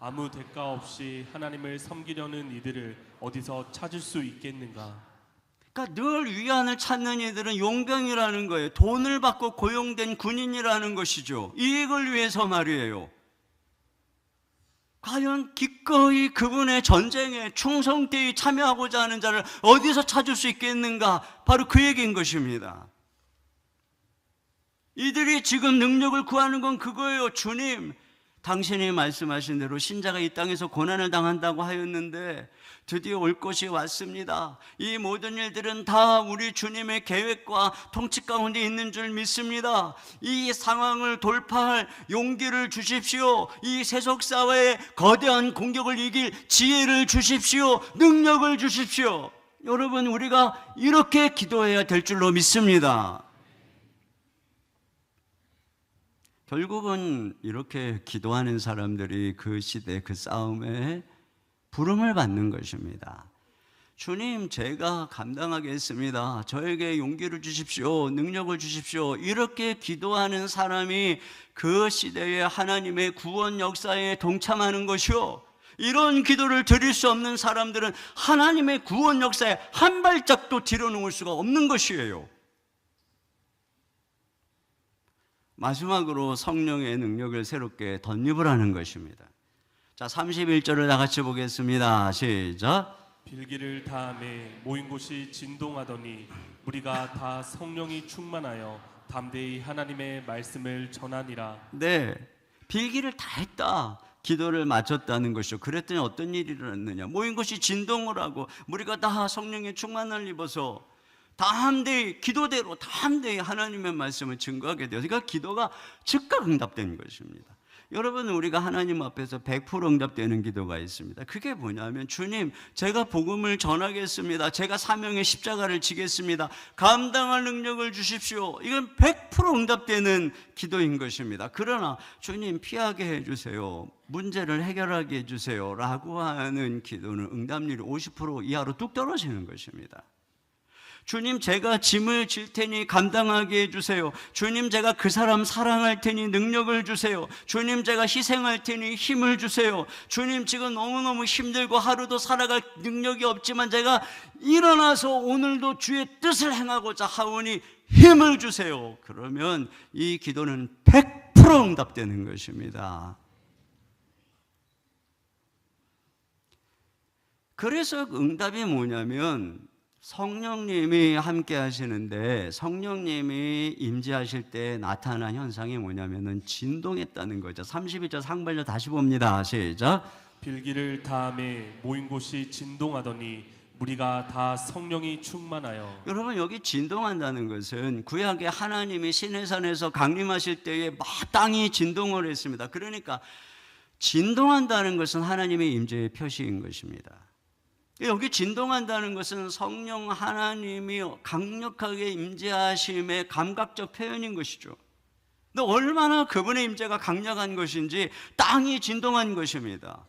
아무 대가 없이 하나님을 섬기려는 이들을 어디서 찾을 수 있겠는가. 그러니까 늘 위안을 찾는 이들은 용병이라는 거예요. 돈을 받고 고용된 군인이라는 것이죠. 이익을 위해서 말이에요. 과연 기꺼이 그분의 전쟁에 충성되이 참여하고자 하는 자를 어디서 찾을 수 있겠는가? 바로 그 얘기인 것입니다. 이들이 지금 능력을 구하는 건 그거예요. 주님, 당신이 말씀하신 대로 신자가 이 땅에서 고난을 당한다고 하였는데 드디어 올 것이 왔습니다. 이 모든 일들은 다 우리 주님의 계획과 통치 가운데 있는 줄 믿습니다. 이 상황을 돌파할 용기를 주십시오. 이 세속사회의 거대한 공격을 이길 지혜를 주십시오. 능력을 주십시오. 여러분, 우리가 이렇게 기도해야 될 줄로 믿습니다. 결국은 이렇게 기도하는 사람들이 그 시대 그 싸움에 부름을 받는 것입니다. 주님, 제가 감당하겠습니다. 저에게 용기를 주십시오. 능력을 주십시오. 이렇게 기도하는 사람이 그 시대의 하나님의 구원 역사에 동참하는 것이요, 이런 기도를 드릴 수 없는 사람들은 하나님의 구원 역사에 한 발짝도 뒤로 놓을 수가 없는 것이에요. 마지막으로 성령의 능력을 새롭게 덧입을 하는 것입니다. 자, 31절을 다 같이 보겠습니다. 시작. 빌기를 다음에 모인 곳이 진동하더니 무리가 다 성령이 충만하여 담대히 하나님의 말씀을 전하니라. 네, 빌기를 다 했다. 기도를 마쳤다는 것이죠. 그랬더니 어떤 일이 일어났느냐. 모인 곳이 진동을 하고 무리가 다 성령의 충만을 입어서 담대히 기도대로 담대히 하나님의 말씀을 증거하게 되어서, 그러니까 기도가 즉각 응답되는 것입니다. 여러분, 우리가 하나님 앞에서 100% 응답되는 기도가 있습니다. 그게 뭐냐면, 주님, 제가 복음을 전하겠습니다. 제가 사명의 십자가를 지겠습니다. 감당할 능력을 주십시오. 이건 100% 응답되는 기도인 것입니다. 그러나 주님, 피하게 해주세요. 문제를 해결하게 해주세요 라고 하는 기도는 응답률이 50% 이하로 뚝 떨어지는 것입니다. 주님, 제가 짐을 질 테니 감당하게 해주세요. 주님, 제가 그 사람 사랑할 테니 능력을 주세요. 주님, 제가 희생할 테니 힘을 주세요. 주님, 지금 너무너무 힘들고 하루도 살아갈 능력이 없지만 제가 일어나서 오늘도 주의 뜻을 행하고자 하오니 힘을 주세요. 그러면 이 기도는 100% 응답되는 것입니다. 그래서 응답이 뭐냐면, 성령님이 함께 하시는데 성령님이 임재하실 때 나타난 현상이 뭐냐면은 진동했다는 거죠. 32절 상반절 다시 봅니다. 시작. 빌기를 다음에 모인 곳이 진동하더니 무리가 다 성령이 충만하여. 여러분, 여기 진동한다는 것은 구약의 하나님이 시내산에서 강림하실 때에 막 땅이 진동을 했습니다. 그러니까 진동한다는 것은 하나님의 임재의 표시인 것입니다. 여기 진동한다는 것은 성령 하나님이 강력하게 임재하심의 감각적 표현인 것이죠. 근데 얼마나 그분의 임재가 강력한 것인지 땅이 진동한 것입니다.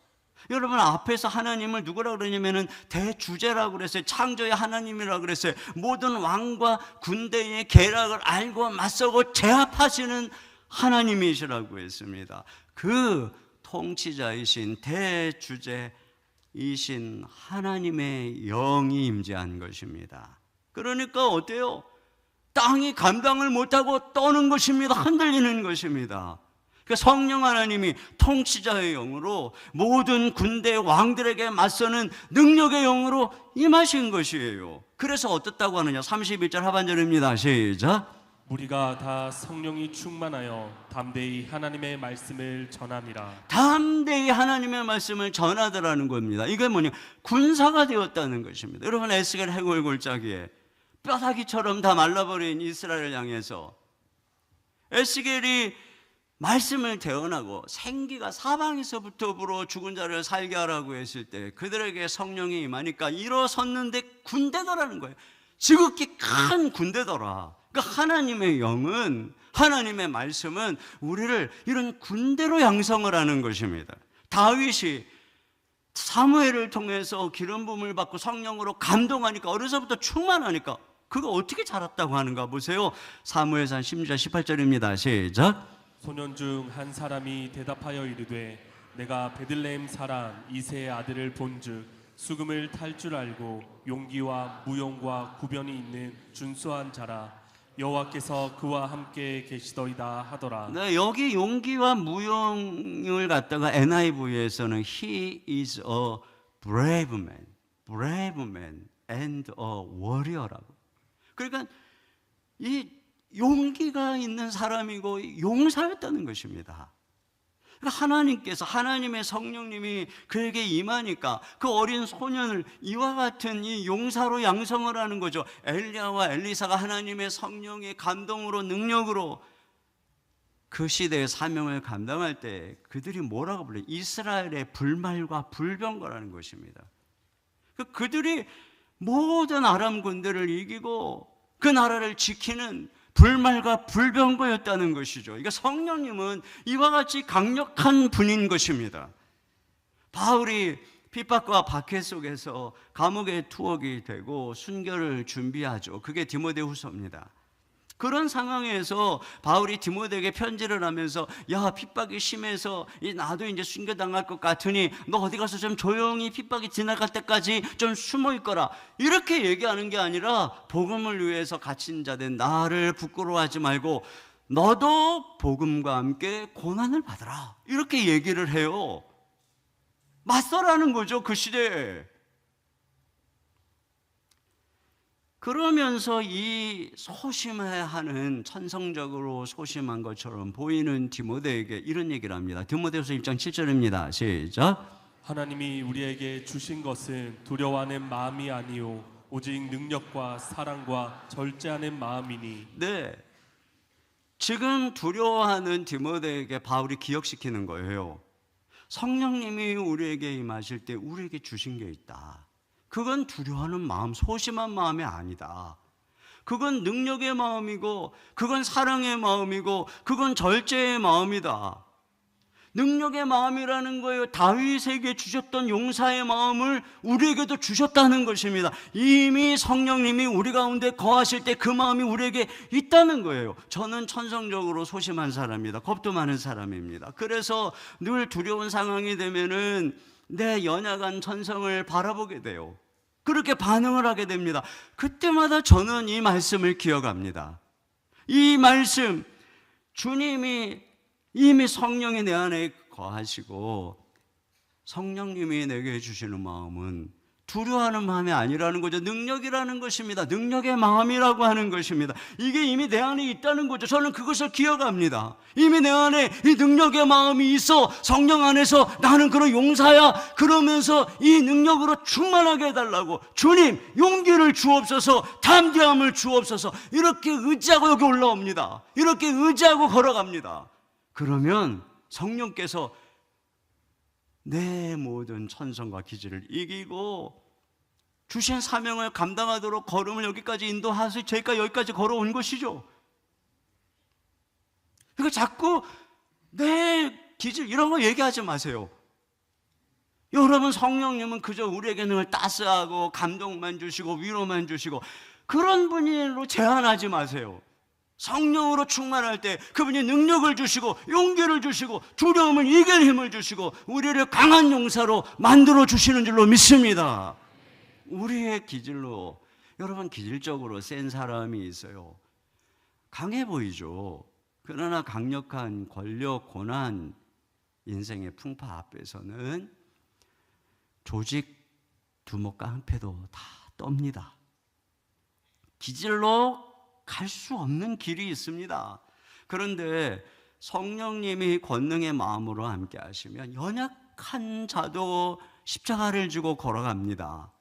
여러분, 앞에서 하나님을 누구라고 그러냐면은 대주제라고 그랬어요. 창조의 하나님이라고 그랬어요. 모든 왕과 군대의 계략을 알고 맞서고 제압하시는 하나님이시라고 했습니다. 그 통치자이신 대주제 이신 하나님의 영이 임재한 것입니다. 그러니까 어때요? 땅이 감당을 못하고 떠는 것입니다. 흔들리는 것입니다. 그러니까 성령 하나님이 통치자의 영으로 모든 군대 왕들에게 맞서는 능력의 영으로 임하신 것이에요. 그래서 어떻다고 하느냐. 31절 하반절입니다. 시작. 무리가 다 성령이 충만하여 담대히 하나님의 말씀을 전하니라. 담대히 하나님의 말씀을 전하더라는 겁니다. 이게 뭐냐? 군사가 되었다는 것입니다. 여러분, 에스겔 해골 골짜기에 뼈다귀처럼 다 말라버린 이스라엘을 향해서 에스겔이 말씀을 대언하고 생기가 사방에서부터 불어 죽은 자를 살게 하라고 했을 때 그들에게 성령이 임하니까 일어섰는데 군대더라는 거예요. 지극히 큰 군대더라. 그러니까 하나님의 영은, 하나님의 말씀은 우리를 이런 군대로 양성을 하는 것입니다. 다윗이 사무엘을 통해서 기름 부음을 받고 성령으로 감동하니까, 어려서부터 충만하니까 그거 어떻게 자랐다고 하는가 보세요. 사무엘상 16장 18절입니다. 시작. 소년 중 한 사람이 대답하여 이르되 내가 베들레헴 사람 이새의 아들을 본즉 수금을 탈 줄 알고 용기와 무용과 구변이 있는 준수한 자라. 여호와께서 그와 함께 계시더이다 하더라. 네, 여기 용기와 무용을 갖다가 NIV에서는 He is a brave man and a warrior라고. 그러니까 이 용기가 있는 사람이고 용사였다는 것입니다. 하나님께서, 하나님의 성령님이 그에게 임하니까 그 어린 소년을 이와 같은 이 용사로 양성을 하는 거죠. 엘리야와 엘리사가 하나님의 성령의 감동으로, 능력으로 그 시대의 사명을 감당할 때 그들이 뭐라고 불러요? 이스라엘의 불말과 불병거라는 것입니다. 그들이 모든 아람 군대를 이기고 그 나라를 지키는 불말과 불병거였다는 것이죠. 그러니까 성령님은 이와 같이 강력한 분인 것입니다. 바울이 핍박과 박해 속에서 감옥에 투옥이 되고 순교를 준비하죠. 그게 디모데후서입니다. 그런 상황에서 바울이 디모데에게 편지를 하면서, 야, 핍박이 심해서 나도 이제 순교당할 것 같으니 너 어디 가서 좀 조용히 핍박이 지나갈 때까지 좀 숨어 있거라, 이렇게 얘기하는 게 아니라 복음을 위해서 갇힌 자된 나를 부끄러워하지 말고 너도 복음과 함께 고난을 받으라, 이렇게 얘기를 해요. 맞서라는 거죠, 그 시대에. 그러면서 이 소심해하는, 천성적으로 소심한 것처럼 보이는 디모데에게 이런 얘기를 합니다. 디모데후서 1장 7절입니다. 시작. 하나님이 우리에게 주신 것은 두려워하는 마음이 아니요 오직 능력과 사랑과 절제하는 마음이니. 네, 지금 두려워하는 디모데에게 바울이 기억시키는 거예요. 성령님이 우리에게 임하실 때 우리에게 주신 게 있다. 그건 두려워하는 마음, 소심한 마음이 아니다. 그건 능력의 마음이고, 그건 사랑의 마음이고, 그건 절제의 마음이다. 능력의 마음이라는 거예요. 다윗에게 주셨던 용사의 마음을 우리에게도 주셨다는 것입니다. 이미 성령님이 우리 가운데 거하실 때 그 마음이 우리에게 있다는 거예요. 저는 천성적으로 소심한 사람입니다. 겁도 많은 사람입니다. 그래서 늘 두려운 상황이 되면은 내 연약한 천성을 바라보게 돼요. 그렇게 반응을 하게 됩니다. 그때마다 저는 이 말씀을 기억합니다. 이 말씀, 주님이 이미 성령이 내 안에 거하시고 성령님이 내게 주시는 마음은 두려워하는 마음이 아니라는 거죠. 능력이라는 것입니다. 능력의 마음이라고 하는 것입니다. 이게 이미 내 안에 있다는 거죠. 저는 그것을 기억합니다. 이미 내 안에 이 능력의 마음이 있어. 성령 안에서 나는 그런 용사야, 그러면서 이 능력으로 충만하게 해달라고, 주님 용기를 주옵소서, 담대함을 주옵소서, 이렇게 의지하고 여기 올라옵니다. 이렇게 의지하고 걸어갑니다. 그러면 성령께서 내 모든 천성과 기질을 이기고 주신 사명을 감당하도록 걸음을 여기까지 인도하셔서 저희가 여기까지 걸어온 것이죠. 그러니까 자꾸 내 기질 이런 거 얘기하지 마세요. 여러분, 성령님은 그저 우리에게 늘 따스하고 감동만 주시고 위로만 주시고 그런 분으로 제한하지 마세요. 성령으로 충만할 때 그분이 능력을 주시고 용기를 주시고 두려움을 이길 힘을 주시고 우리를 강한 용사로 만들어 주시는 줄로 믿습니다. 우리의 기질로, 여러분 기질적으로 센 사람이 있어요. 강해 보이죠. 그러나 강력한 권력, 고난, 인생의 풍파 앞에서는 조직 두목과 한패도 다 떱니다. 기질로 갈 수 없는 길이 있습니다. 그런데 성령님이 권능의 마음으로 함께 하시면 연약한 자도 십자가를 지고 걸어갑니다.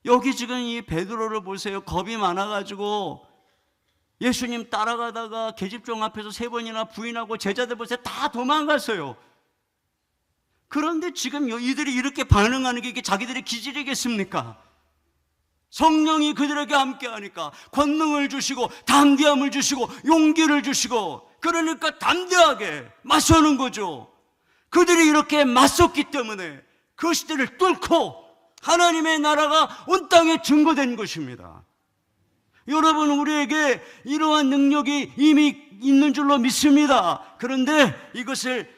여기 지금 이 베드로를 보세요. 겁이 많아가지고 예수님 따라가다가 계집종 앞에서 3번이나 부인하고 제자들 보세요. 다 도망갔어요. 그런데 지금 이들이 이렇게 반응하는 게 이게 자기들의 기질이겠습니까? 성령이 그들에게 함께하니까 권능을 주시고 담대함을 주시고 용기를 주시고, 그러니까 담대하게 맞서는 거죠. 그들이 이렇게 맞섰기 때문에 그 시대를 뚫고 하나님의 나라가 온 땅에 증거된 것입니다. 여러분, 우리에게 이러한 능력이 이미 있는 줄로 믿습니다. 그런데 이것을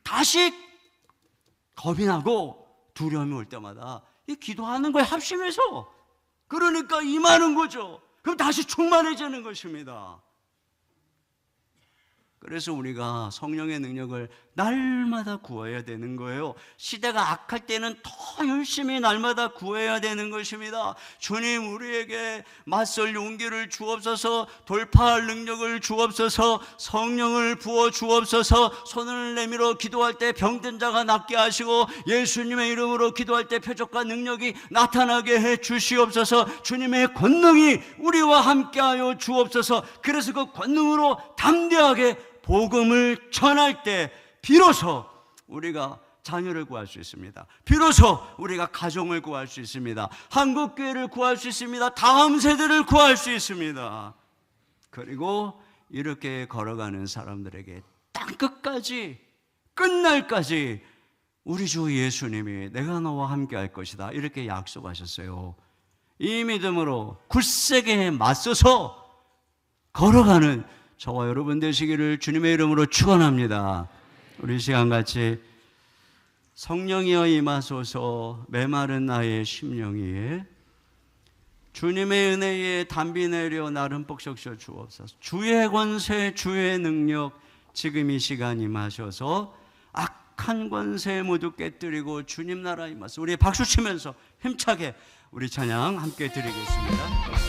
다시 겁이 나고 두려움이 올 때마다 이 기도하는 거에 합심해서, 그러니까 임하는 거죠. 그럼 다시 충만해지는 것입니다. 그래서 우리가 성령의 능력을 날마다 구해야 되는 거예요. 시대가 악할 때는 더 열심히 날마다 구해야 되는 것입니다. 주님, 우리에게 맞설 용기를 주옵소서, 돌파할 능력을 주옵소서, 성령을 부어 주옵소서. 손을 내밀어 기도할 때 병든 자가 낫게 하시고 예수님의 이름으로 기도할 때 표적과 능력이 나타나게 해 주시옵소서. 주님의 권능이 우리와 함께하여 주옵소서. 그래서 그 권능으로 담대하게 복음을 전할 때 비로소 우리가 자녀를 구할 수 있습니다. 비로소 우리가 가정을 구할 수 있습니다. 한국교회를 구할 수 있습니다. 다음 세대를 구할 수 있습니다. 그리고 이렇게 걸어가는 사람들에게 땅끝까지, 끝날까지 우리 주 예수님이 내가 너와 함께 할 것이다, 이렇게 약속하셨어요. 이 믿음으로 굳세게 맞서서 걸어가는 저와 여러분 되시기를 주님의 이름으로 축원합니다. 우리 시간 같이 성령이여 임하소서, 메마른 나의 심령이에 주님의 은혜에 담비 내려 나름 뻑적셔 주옵소서. 주의 권세, 주의 능력 지금 이 시간 임하셔서 악한 권세 모두 깨뜨리고 주님 나라 임하소서. 우리 박수 치면서 힘차게 우리 찬양 함께 드리겠습니다.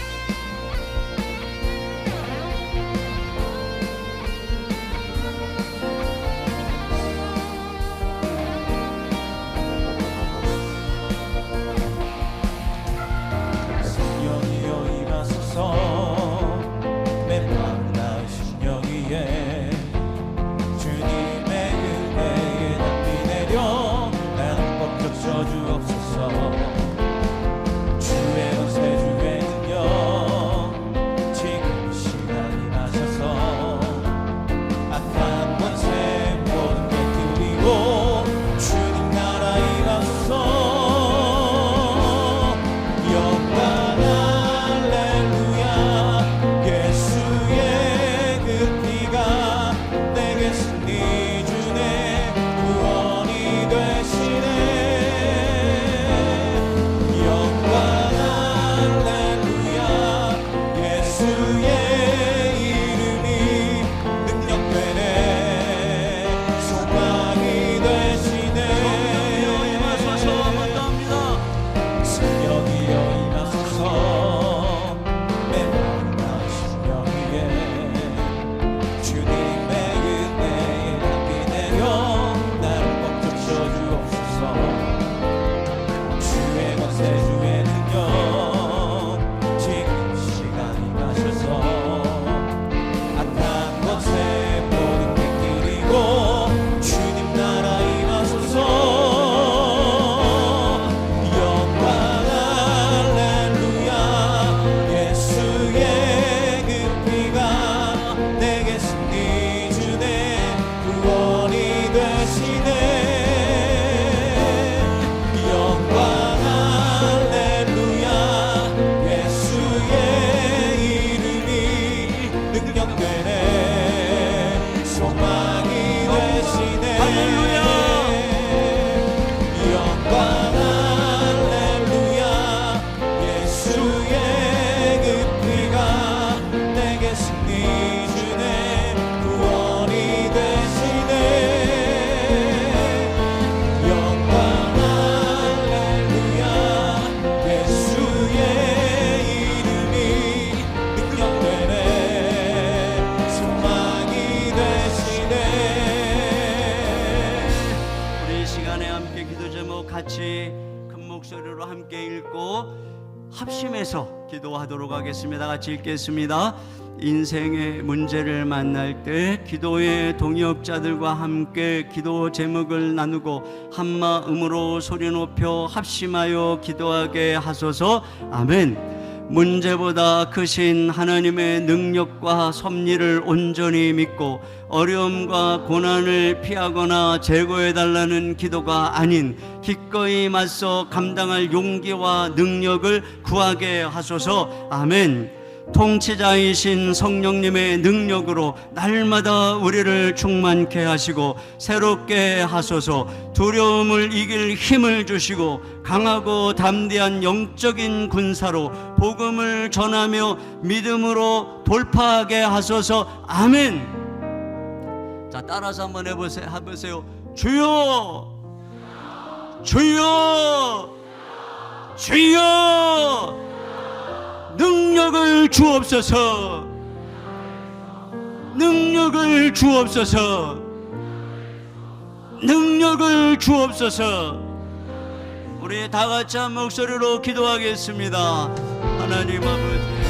합심해서 기도하도록 하겠습니다. 같이 읽겠습니다. 인생의 문제를 만날 때 기도의 동역자들과 함께 기도 제목을 나누고 한마음으로 소리 높여 합심하여 기도하게 하소서. 아멘. 문제보다 크신 하나님의 능력과 섭리를 온전히 믿고 어려움과 고난을 피하거나 제거해달라는 기도가 아닌 기꺼이 맞서 감당할 용기와 능력을 구하게 하소서. 아멘. 통치자이신 성령님의 능력으로 날마다 우리를 충만케 하시고 새롭게 하소서. 두려움을 이길 힘을 주시고 강하고 담대한 영적인 군사로 복음을 전하며 믿음으로 돌파하게 하소서. 아멘. 자, 따라서 한번 해보세요. 주여, 주여, 주여, 능력을 주옵소서, 능력을 주옵소서, 능력을 주옵소서. 우리 다 같이 한 목소리로 기도하겠습니다. 하나님 아버지,